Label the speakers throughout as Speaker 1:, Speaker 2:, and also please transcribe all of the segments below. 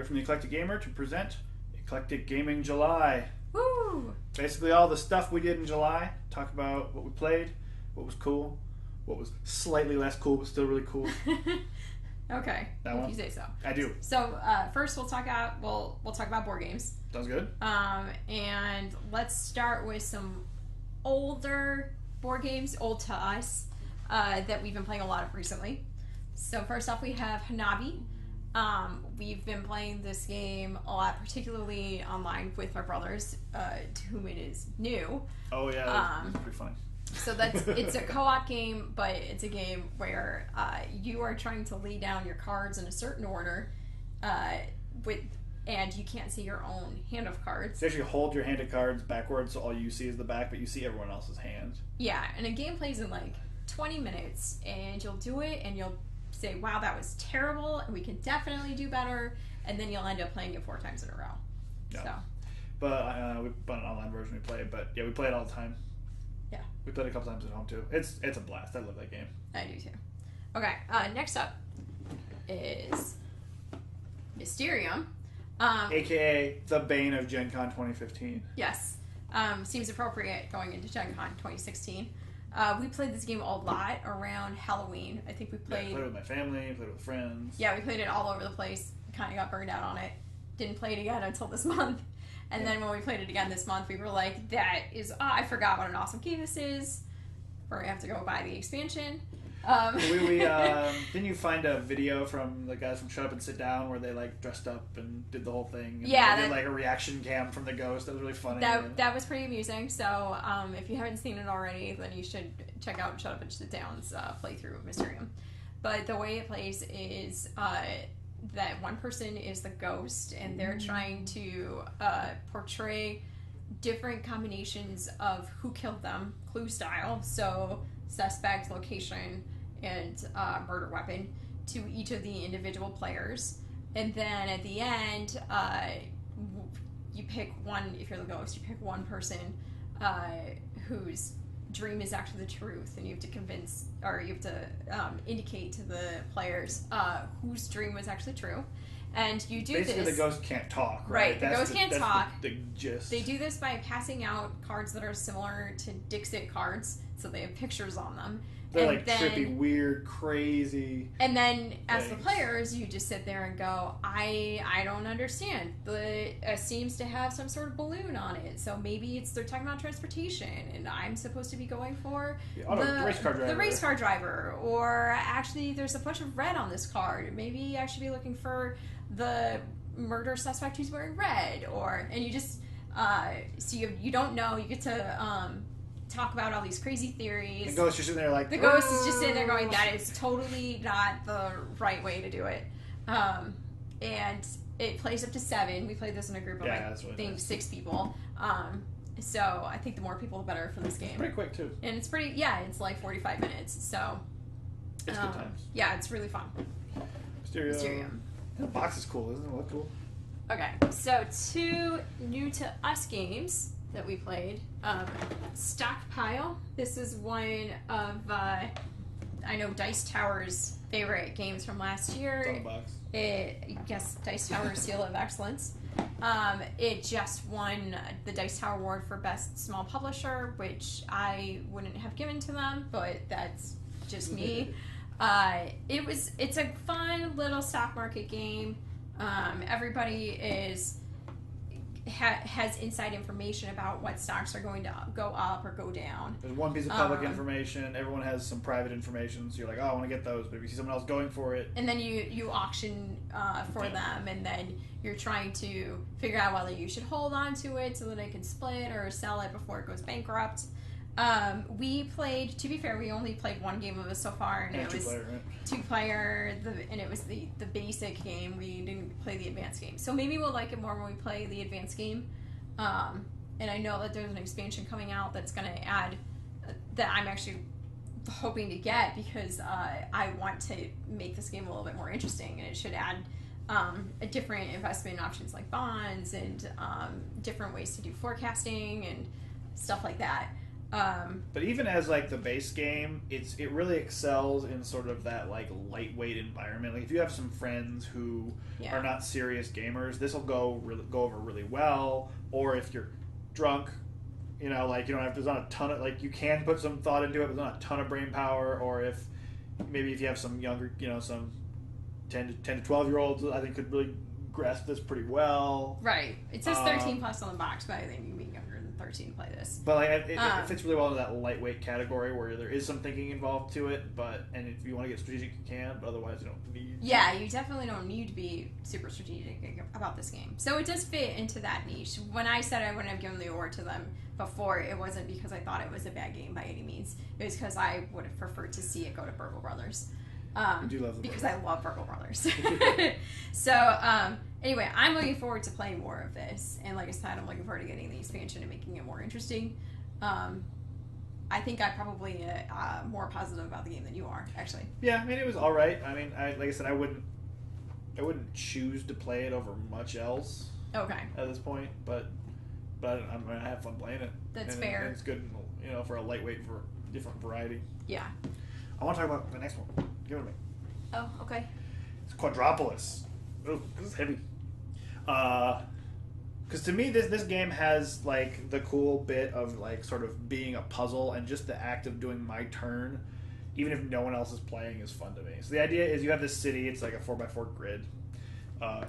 Speaker 1: from the Eclectic Gamer to present Eclectic Gaming July.
Speaker 2: Woo!
Speaker 1: Basically all the stuff we did in July. Talk about what we played, what was cool, what was slightly less cool but still really cool.
Speaker 2: Okay,
Speaker 1: That
Speaker 2: if
Speaker 1: one?
Speaker 2: you say so.
Speaker 1: I do.
Speaker 2: So first we'll talk about board games.
Speaker 1: Sounds good.
Speaker 2: And let's start with some older board games, old to us, that we've been playing a lot of recently. So first off, we have Hanabi. We've been playing this game a lot, particularly online with our brothers, to whom it is new.
Speaker 1: Oh yeah, it's pretty fun.
Speaker 2: So it's a co-op game, but it's a game where you are trying to lay down your cards in a certain order, and you can't see your own hand of cards.
Speaker 1: You actually hold your hand of cards backwards, so all you see is the back, but you see everyone else's hand.
Speaker 2: Yeah, and a game plays in like 20 minutes, and you'll do it, and you'll say, wow, that was terrible, and we can definitely do better, and then you'll end up playing it 4 times in a row.
Speaker 1: Yeah.
Speaker 2: So.
Speaker 1: But we bought an online version we played, but yeah, we play it all the time.
Speaker 2: Yeah.
Speaker 1: We played it a couple times at home too. It's a blast. I love that game.
Speaker 2: I do too. Okay, next up is Mysterium.
Speaker 1: AKA the bane of Gen Con 2015.
Speaker 2: Yes. Seems appropriate going into Gen Con 2016. We played this game a lot around Halloween. I think we played...
Speaker 1: Yeah, played with my family, played with friends.
Speaker 2: Yeah, we played it all over the place. Kind of got burned out on it. Didn't play it again until this month. And then when we played it again this month, we were like, I forgot what an awesome game this is. We're going to have to go buy the expansion.
Speaker 1: Didn't you find a video from the guys from Shut Up and Sit Down where they like dressed up and did the whole thing? And
Speaker 2: yeah.
Speaker 1: They did like a reaction cam from the ghost. That was really funny.
Speaker 2: That was pretty amusing. So if you haven't seen it already, then you should check out Shut Up and Sit Down's playthrough of Mysterium. But the way it plays is... that one person is the ghost, and they're trying to portray different combinations of who killed them, clue style, so suspect, location, and murder weapon, to each of the individual players. And then at the end, you pick one, if you're the ghost, you pick one person whose dream is actually the truth, and you have to convince, or you have to indicate to the players whose dream was actually true. And you do
Speaker 1: Basically,
Speaker 2: this.
Speaker 1: the ghost can't talk, right?
Speaker 2: The ghost can't talk.
Speaker 1: The gist.
Speaker 2: They do this by passing out cards that are similar to Dixit cards, so they have pictures on them.
Speaker 1: They're
Speaker 2: and
Speaker 1: trippy, weird, crazy.
Speaker 2: And then, as the players, you just sit there and go, I don't understand. It seems to have some sort of balloon on it, so maybe they're talking about transportation, and I'm supposed to be going for
Speaker 1: the
Speaker 2: race car driver. Or actually, there's a bunch of red on this card. Maybe I should be looking for the murder suspect who's wearing red. And you just, so you don't know. You get to... talk about all these crazy theories.
Speaker 1: The ghost is sitting there like...
Speaker 2: The ghost is just sitting there going, that is totally not the right way to do it. And it plays up to 7. We played this in a group of, really 6 people. So I think the more people, the better for this game.
Speaker 1: It's pretty quick, too.
Speaker 2: And it's it's like 45 minutes. So...
Speaker 1: It's good times.
Speaker 2: Yeah, it's really fun. Mysterium.
Speaker 1: The box is cool, isn't it? Look cool.
Speaker 2: Okay, so 2 new to us games that we played. Stockpile. This is one of I know Dice Tower's favorite games from last year.
Speaker 1: It's on the box.
Speaker 2: Yes, Dice Tower's Seal of Excellence. It just won the Dice Tower Award for Best Small Publisher, which I wouldn't have given to them, but that's just me. It's a fun little stock market game. Everybody has inside information about what stocks are going to go up or go down.
Speaker 1: There's one piece of public information. Everyone has some private information, so you're like, oh, I want to get those. But if you see someone else going for it...
Speaker 2: And then you auction for them, and then you're trying to figure out whether you should hold on to it so that it can split or sell it before it goes bankrupt. We played, to be fair, we only played one game of it so far, and it was 2-player, and it was the basic game. We didn't play the advanced game. So maybe we'll like it more when we play the advanced game. And I know that there's an expansion coming out that's going to add, that I'm actually hoping to get, because I want to make this game a little bit more interesting, and it should add a different investment options like bonds and different ways to do forecasting and stuff like that.
Speaker 1: But even as like the base game, it really excels in sort of that like lightweight environment. Like if you have some friends who are not serious gamers, this will go over really well. Or if you're drunk, like you don't have, there's not a ton of, like you can put some thought into it, but there's not a ton of brain power. Or if you have some younger, some 10 to 12-year-olds, I think could really grasp this pretty well.
Speaker 2: Right. It says 13 plus on the box, but I think you mean younger than 13 to play this.
Speaker 1: But like, it fits really well into that lightweight category where there is some thinking involved to it. And if you want to get strategic, you can. But otherwise, you don't need.
Speaker 2: Yeah, you definitely don't need to be super strategic about this game. So it does fit into that niche. When I said I wouldn't have given the award to them before, it wasn't because I thought it was a bad game by any means. It was because I would have preferred to see it go to Burgle Brothers.
Speaker 1: I do love the
Speaker 2: because I love Burgle Brothers. So, anyway, I'm looking forward to playing more of this. And like I said, I'm looking forward to getting the expansion and making it more interesting. I think I'm probably more positive about the game than you are, actually.
Speaker 1: Yeah, I mean, it was all right. I mean, like I said, I wouldn't choose to play it over much else.
Speaker 2: Okay.
Speaker 1: At this point, but I have fun playing it.
Speaker 2: That's fair.
Speaker 1: And it's good, for a lightweight, for different variety.
Speaker 2: Yeah.
Speaker 1: I want to talk about the next one. Give it to me.
Speaker 2: Oh, okay.
Speaker 1: It's Quadropolis. Oh, this is heavy. Because to me, this game has like the cool bit of like sort of being a puzzle, and just the act of doing my turn, even if no one else is playing, is fun to me. So the idea is you have this city. It's like a 4x4 grid.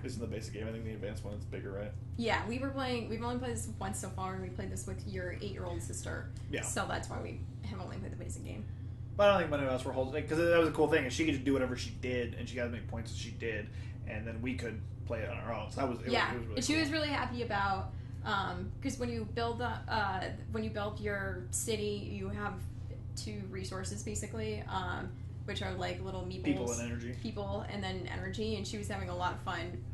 Speaker 1: This is the basic game. I think the advanced one is bigger, right?
Speaker 2: Yeah, we've only played this once so far, and we played this with your 8-year-old sister. Yeah. So that's why we have only played the basic game.
Speaker 1: But I don't think many of us were holding, because that was a cool thing. And she could just do whatever she did, and she got as many points as she did, and then we could play it on our own. So that was it was really
Speaker 2: and she
Speaker 1: cool.
Speaker 2: was really happy about because when you build your city, you have 2 resources basically, which are like little meeples, people and then energy, and she was having a lot of fun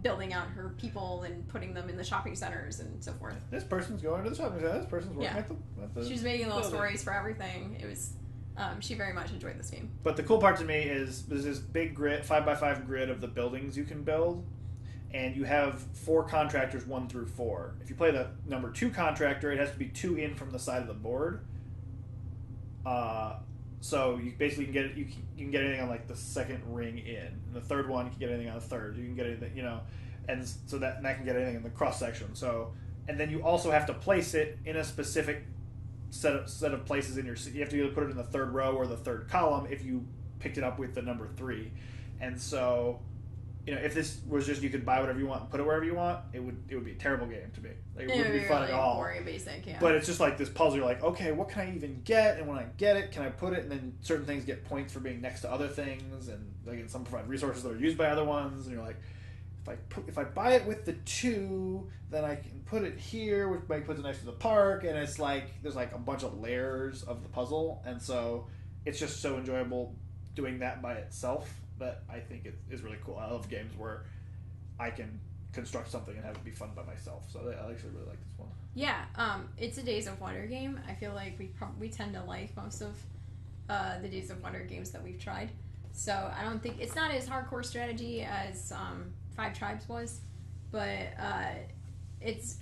Speaker 2: building out her people and putting them in the shopping centers and so forth.
Speaker 1: This person's going to the shopping center. This person's working at the.
Speaker 2: She was making little stories for everything. It was. She very much enjoyed this game.
Speaker 1: But the cool part to me is there's this big grid, 5x5 grid of the buildings you can build, and you have 4 contractors, 1 through 4. If you play the number 2 contractor, it has to be 2 in from the side of the board. So you basically can get you can get anything on like the second ring in, and the third one you can get anything on the third. You can get anything, and so that can get anything in the cross section. So, and then you also have to place it in a specific set of places in your city. You have to either put it in the 3rd row or the 3rd column if you picked it up with the number 3. And so, if this was just you could buy whatever you want and put it wherever you want, it would be a terrible game to me. Like, it wouldn't be fun at all.
Speaker 2: Boring, basic, yeah.
Speaker 1: But it's just like this puzzle. You're like, okay, what can I even get? And when I get it, can I put it? And then certain things get points for being next to other things, and like some provide resources that are used by other ones. And you're like, if I buy it with the 2, then I can put it here, which might put it next to the park. And it's like there's like a bunch of layers of the puzzle, and so it's just so enjoyable doing that by itself. That I think it is really cool. I love games where I can construct something and have it be fun by myself. So I actually really like this one.
Speaker 2: Yeah, it's a Days of Wonder game. I feel like we tend to like most of the Days of Wonder games that we've tried. So I don't think it's not as hardcore strategy as 5 Tribes was, but it's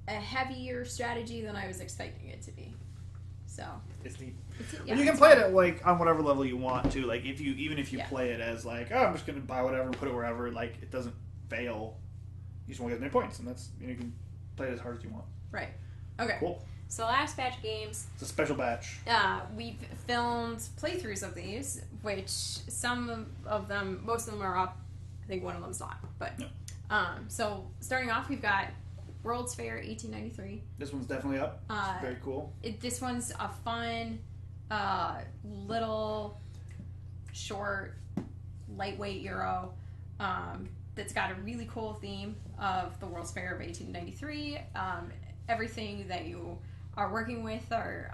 Speaker 2: a heavier strategy than I was expecting it to be. So
Speaker 1: it's neat. And you can play it at like on whatever level you want to. Like if you play it as like, oh, I'm just going to buy whatever and put it wherever. Like it doesn't fail. You just won't get as many points, and that's you can play it as hard as you want.
Speaker 2: Right. Okay.
Speaker 1: Cool.
Speaker 2: So last batch of games.
Speaker 1: It's a special batch.
Speaker 2: We've filmed playthroughs of these, which some of them, most of them are up. I think one of them's not. But so starting off, we've got World's Fair 1893.
Speaker 1: This one's definitely up. Very cool.
Speaker 2: This one's a fun, little, short, lightweight Euro that's got a really cool theme of the World's Fair of 1893. Everything that you are working with are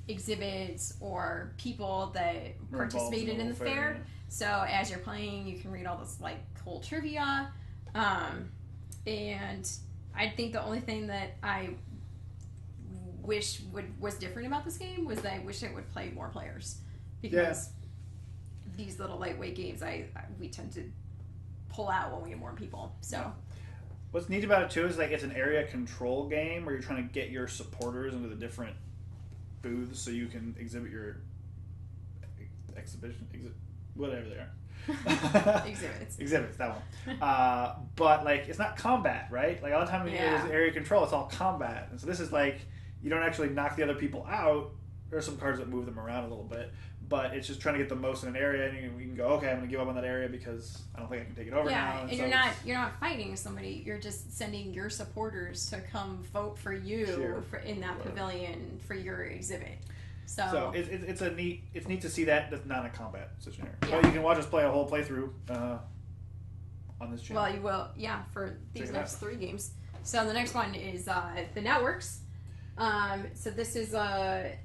Speaker 2: exhibits or people that participated in the fair. So as you're playing, you can read all this like cool trivia. And I think the only thing that I wish was different about this game was that I wish it would play more players, because these little lightweight games we tend to pull out when we have more people. So
Speaker 1: What's neat about it too is like it's an area control game where you're trying to get your supporters into the different booths so you can exhibit your whatever they are. Exhibits, that one. But like it's not combat, right? Like all the time when there's area control, it's all combat. And so this is like you don't actually knock the other people out. There are some cards that move them around a little bit, but it's just trying to get the most in an area, and you can go, okay, I'm going to give up on that area because I don't think I can take it over now.
Speaker 2: And so you're not fighting somebody. You're just sending your supporters to come vote for you in that pavilion for your exhibit. So
Speaker 1: it's neat to see that that's not a combat situation. Yeah. But you can watch us play a whole playthrough on this channel.
Speaker 2: Well, you will, for these next 3 games. So the next one is the Networks. So this is a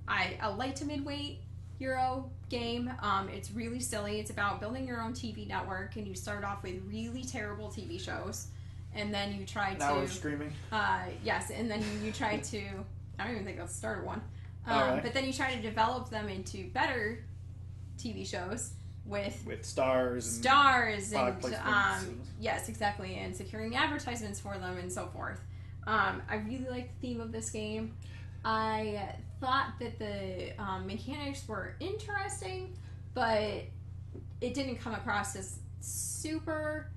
Speaker 2: light to midweight Euro game. It's really silly. It's about building your own TV network, and you start off with really terrible TV shows, and then you try
Speaker 1: now we're screaming.
Speaker 2: Yes, and then you try to. I don't even think that's the start of one.
Speaker 1: Right.
Speaker 2: But then you try to develop them into better TV shows with
Speaker 1: stars
Speaker 2: and yes, exactly, and securing advertisements for them and so forth. I really like the theme of this game. I thought that the mechanics were interesting, but it didn't come across as super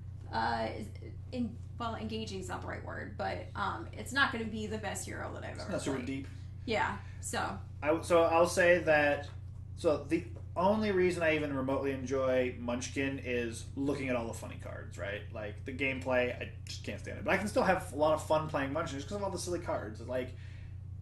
Speaker 2: engaging is not the right word, but it's not going to be the best Euro that I've ever played.
Speaker 1: Not super deep.
Speaker 2: Yeah, so
Speaker 1: I'll say that. So the only reason I even remotely enjoy Munchkin is looking at all the funny cards, right? Like the gameplay, I just can't stand it. But I can still have a lot of fun playing Munchkin just because of all the silly cards. Like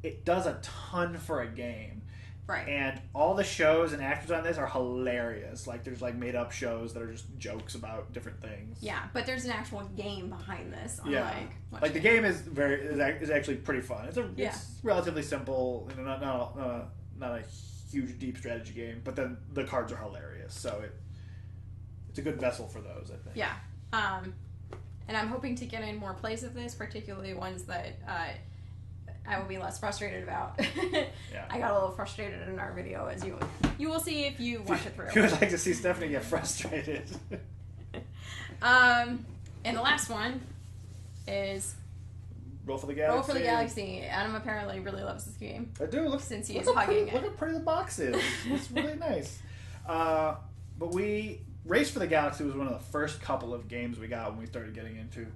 Speaker 1: it does a ton for a game.
Speaker 2: Right.
Speaker 1: And all the shows and actors on this are hilarious. Like there's like made up shows that are just jokes about different things.
Speaker 2: Yeah, but there's an actual game behind this.
Speaker 1: Like the game is is actually pretty fun. It's relatively simple, not a huge deep strategy game, but then the cards are hilarious. So it's a good vessel for those, I think.
Speaker 2: Yeah. And I'm hoping to get in more plays of this, particularly ones that I will be less frustrated about.
Speaker 1: Yeah.
Speaker 2: I got a little frustrated in our video, as you will see if you watch it through.
Speaker 1: You would like to see Stephanie get frustrated.
Speaker 2: And the last one is
Speaker 1: Roll for the Galaxy.
Speaker 2: Roll for the Galaxy. Adam apparently really loves this game.
Speaker 1: I do.
Speaker 2: Since he is hugging it.
Speaker 1: Look how pretty the box is. It's really nice. But Race for the Galaxy was one of the first couple of games we got when we started getting into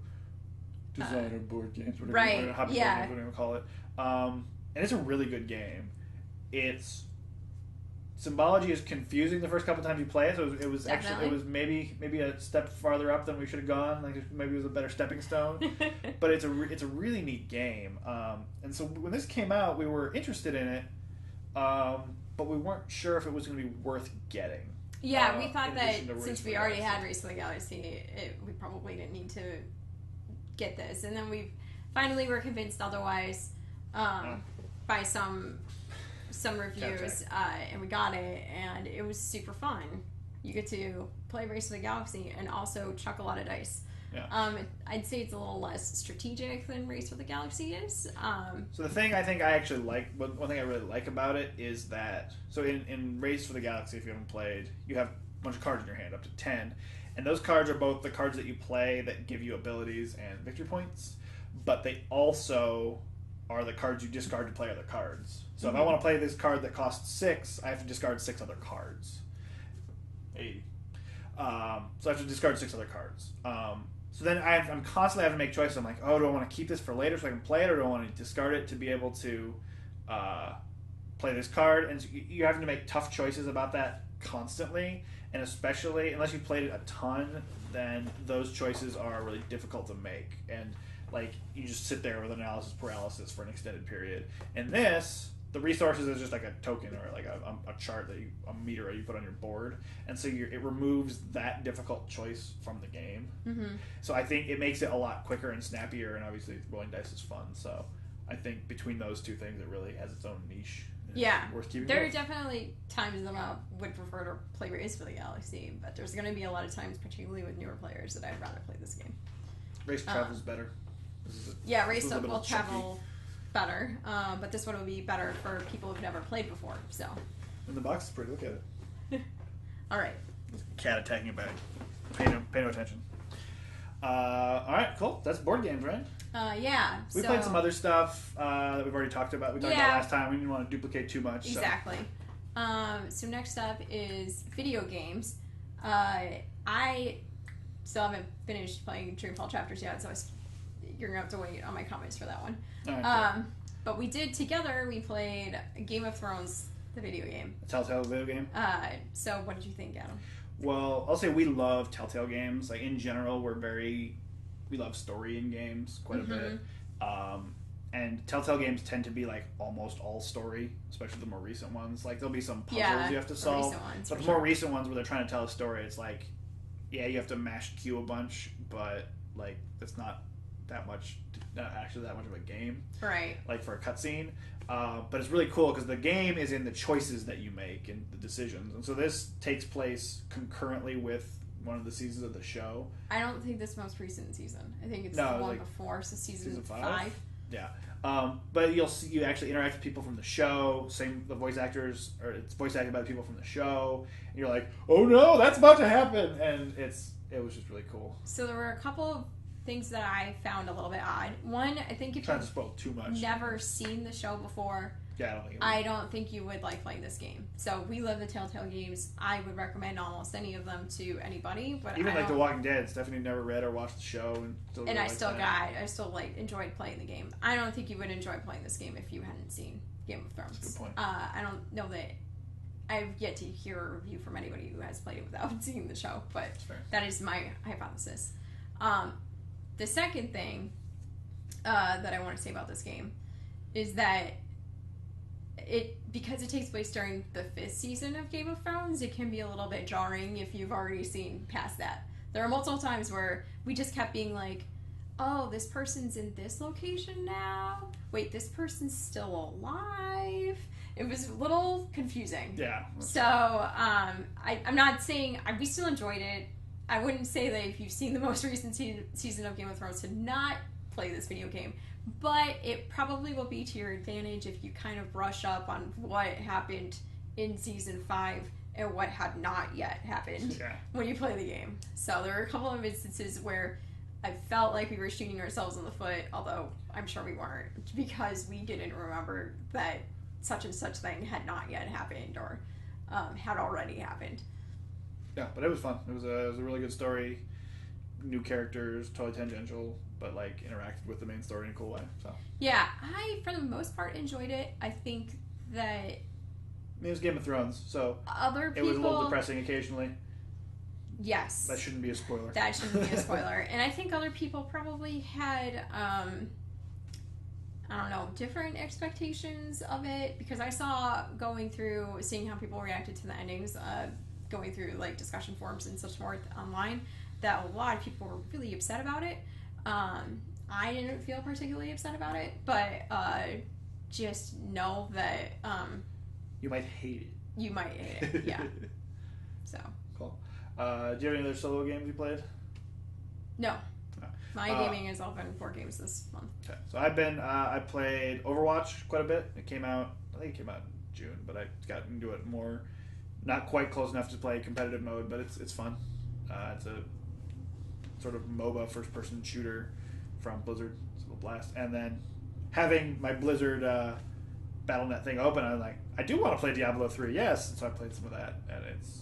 Speaker 1: designer board games, whatever you want to call it. And it's a really good game. Its symbology is confusing the first couple times you play it. So it was maybe a step farther up than we should have gone. Like maybe it was a better stepping stone. But it's a really neat game. And so when this came out, we were interested in it, but we weren't sure if it was going to be worth getting.
Speaker 2: Yeah, we thought that since we already had Race for the Galaxy, we probably didn't need to get this. And then we finally were convinced otherwise by some reviews, and we got it, and it was super fun. You get to play Race for the Galaxy and also chuck a lot of dice.
Speaker 1: Yeah.
Speaker 2: I'd say it's a little less strategic than Race for the Galaxy is.
Speaker 1: So the thing I think I actually like, one thing I really like about it is that, so in Race for the Galaxy, if you haven't played, you have a bunch of cards in your hand, up to 10. And those cards are both the cards that you play that give you abilities and victory points, but they also are the cards you discard to play other cards. So if I want to play this card that costs 6, I have to discard 6 other cards. 80. So I have to discard 6 other cards. So then I'm constantly having to make choices. I'm like, oh, do I want to keep this for later so I can play it, or do I want to discard it to be able to play this card? And so you're having to make tough choices about that constantly, and especially unless you've played it a ton, then those choices are really difficult to make. And like you just sit there with analysis paralysis for an extended period. And this, the resources is just like a token or like a chart a meter you put on your board, and so it removes that difficult choice from the game.
Speaker 2: Mm-hmm.
Speaker 1: So I think it makes it a lot quicker and snappier, and obviously rolling dice is fun. So I think between those two things, it really has its own niche.
Speaker 2: Yeah,
Speaker 1: worth keeping.
Speaker 2: There are definitely times that I would prefer to play Race for the Galaxy, but there's going to be a lot of times, particularly with newer players, that I'd rather play this game.
Speaker 1: Race travels better.
Speaker 2: Race will travel better, but this one will be better for people who've never played before. So.
Speaker 1: And the box is pretty. Look at it.
Speaker 2: All right.
Speaker 1: Cat attacking it back. Pay no attention. All right, cool. That's board games, right?
Speaker 2: Yeah.
Speaker 1: We played some other stuff that we've already talked about. We talked about last time. We didn't want to duplicate too much.
Speaker 2: Exactly. So next up is video games. I still haven't finished playing Untitled Chapters yet, so you're going to have to wait on my comments for that one.
Speaker 1: All right,
Speaker 2: but we did together, we played Game of Thrones, the video game.
Speaker 1: a Telltale video game?
Speaker 2: So what did you think, Adam?
Speaker 1: Well, I'll say we love Telltale games. Like, in general, we love story in games quite a bit. And Telltale games tend to be like almost all story, especially the more recent ones. Like, there'll be some puzzles you have to solve. But the more recent ones where they're trying to tell a story, it's like, yeah, you have to mash Q a bunch, but like it's not actually that much of a game.
Speaker 2: Right.
Speaker 1: Like for a cutscene. But it's really cool because the game is in the choices that you make and the decisions. And so this takes place concurrently with one of the seasons of the show.
Speaker 2: I don't think this most recent season. I think it's the one before, so season 5.
Speaker 1: Yeah. But you actually interact with people from the show. Same, the voice actors, or it's voice acted by the people from the show. And you're like, oh no, that's about to happen. And it was just really cool.
Speaker 2: So there were a couple of things that I found a little bit odd. One, I think if
Speaker 1: you've spoil too much.
Speaker 2: Never seen the show before, I don't think you would like playing this game. So we love the Telltale games. I would recommend almost any of them to anybody. But
Speaker 1: even like The Walking Dead, Stephanie never read or watched the show, and
Speaker 2: I still enjoyed playing the game. I don't think you would enjoy playing this game if you hadn't seen Game of Thrones.
Speaker 1: That's a good point.
Speaker 2: I don't know that I've yet to hear a review from anybody who has played it without seeing the show, but that is my hypothesis. The second thing that I want to say about this game is that because it takes place during the 5th season of Game of Thrones, it can be a little bit jarring if you've already seen past that. There are multiple times where we just kept being like, oh, this person's in this location now? Wait, this person's still alive? It was a little confusing.
Speaker 1: Yeah.
Speaker 2: So, I'm not saying... we still enjoyed it. I wouldn't say that if you've seen the most recent season of Game of Thrones to not play this video game, but it probably will be to your advantage if you kind of brush up on what happened in season 5 and what had not yet happened when you play the game. So there were a couple of instances where I felt like we were shooting ourselves in the foot, although I'm sure we weren't, because we didn't remember that such and such thing had not yet happened or had already happened.
Speaker 1: Yeah, but it was fun. It was a really good story. New characters, totally tangential, but like interacted with the main story in a cool way. So
Speaker 2: yeah, I for the most part enjoyed it. I think that
Speaker 1: it was Game of Thrones, so
Speaker 2: other people,
Speaker 1: it was a little depressing occasionally.
Speaker 2: Yes,
Speaker 1: that shouldn't be a spoiler.
Speaker 2: That shouldn't be a spoiler. And I think other people probably had I don't know, different expectations of it, because I saw seeing how people reacted to the endings, going through like discussion forums and such forth online, that a lot of people were really upset about it. I didn't feel particularly upset about it, but just know that
Speaker 1: you might hate it.
Speaker 2: You might hate it, yeah. So
Speaker 1: cool. Do you have any other solo games you played?
Speaker 2: No. My gaming has all been 4 games this month.
Speaker 1: Okay, so I played Overwatch quite a bit. I think it came out in June, but I got into it more. Not quite close enough to play competitive mode, but it's fun. It's a sort of MOBA first-person shooter from Blizzard. It's a blast. And then having my Blizzard Battle.net thing open, I was like, I do want to play Diablo 3, yes. And so I played some of that, and it's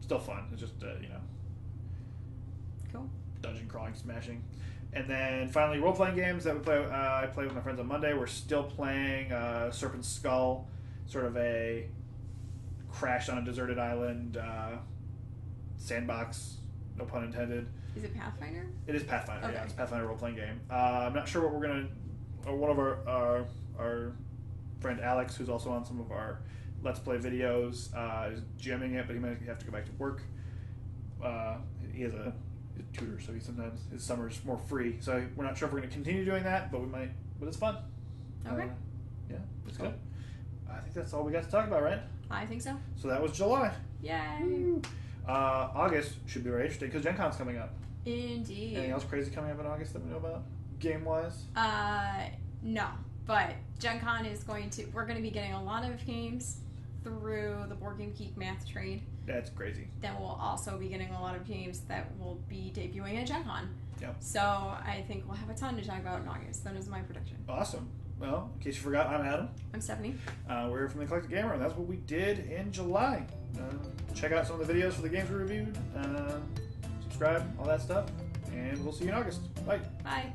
Speaker 1: still fun. It's just,
Speaker 2: cool.
Speaker 1: Dungeon crawling, smashing. And then finally, role-playing games that we play. I played with my friends on Monday. We're still playing Serpent's Skull, sort of a crash on a deserted island sandbox, no pun intended.
Speaker 2: Is it Pathfinder?
Speaker 1: It is Pathfinder.
Speaker 2: Okay.
Speaker 1: Yeah, it's a Pathfinder role-playing game. I'm not sure what we're gonna. One of our friend Alex, who's also on some of our Let's Play videos, is GMing it, but he might have to go back to work. He has a tutor, so sometimes his summer's more free. So we're not sure if we're going to continue doing that, but we might. But it's fun.
Speaker 2: Okay.
Speaker 1: Yeah, it's good. I think that's all we got to talk about, right?
Speaker 2: I think so.
Speaker 1: So that was July.
Speaker 2: Yay!
Speaker 1: Woo. August should be very interesting because Gen Con's coming up.
Speaker 2: Indeed.
Speaker 1: Anything else crazy coming up in August that we know about, game-wise?
Speaker 2: No. But Gen Con we're going to be getting a lot of games through the Board Game Geek Math Trade.
Speaker 1: That's crazy.
Speaker 2: Then we'll also be getting a lot of games that will be debuting at Gen Con.
Speaker 1: Yep.
Speaker 2: So I think we'll have a ton to talk about in August. That is my prediction.
Speaker 1: Awesome. Well, in case you forgot, I'm Adam.
Speaker 2: I'm Stephanie.
Speaker 1: We're here from the Eclectic Gamer, and that's what we did in July. Check out some of the videos for the games we reviewed. Subscribe, all that stuff. And we'll see you in August. Bye.
Speaker 2: Bye.